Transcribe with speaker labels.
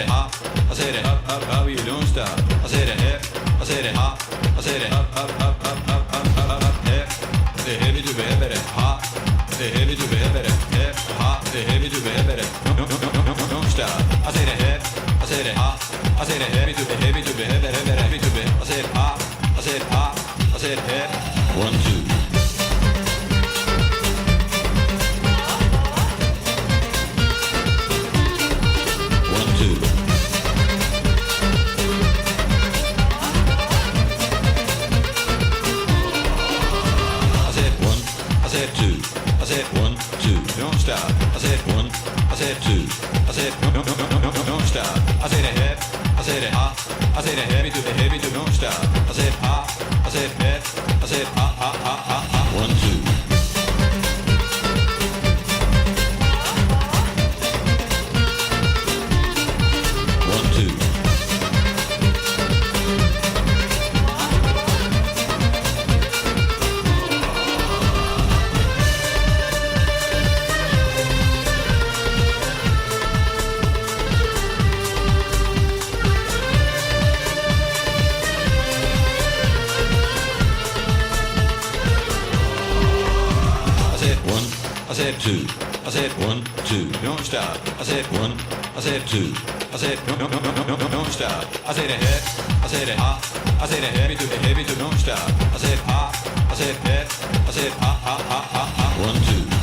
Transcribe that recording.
Speaker 1: it hop, I said it up, up, up, you don't stop. I said it hip, I said it hop, I said it up, up, up, up, up, up, up, up, hip. The heavy to be hip, hop. The heavy to be hip, hop. The heavy to be hip, don't stop. I said it hip, I said it hop, I said it heavy to be heavy to be hip, heavy to be. I said hop, I said hop, I said hip. 1, 2. I said 1, 2, don't stop. I said 1, I said 2, I said no, don't stop. I said a hip, I said a hop, I said a heavy to don't stop. I said hop, I said hip, I said hop, hop, hop, hop, hop. 1, 2. I said 2, I said 1, 2, don't stop. I said 1, I said 2, I said no, don't stop. I said a hip, I said a hop, I said a heavy to don't stop. I said hop, I said hip, I said hop, hop, hop, hop, hop. 1, 2.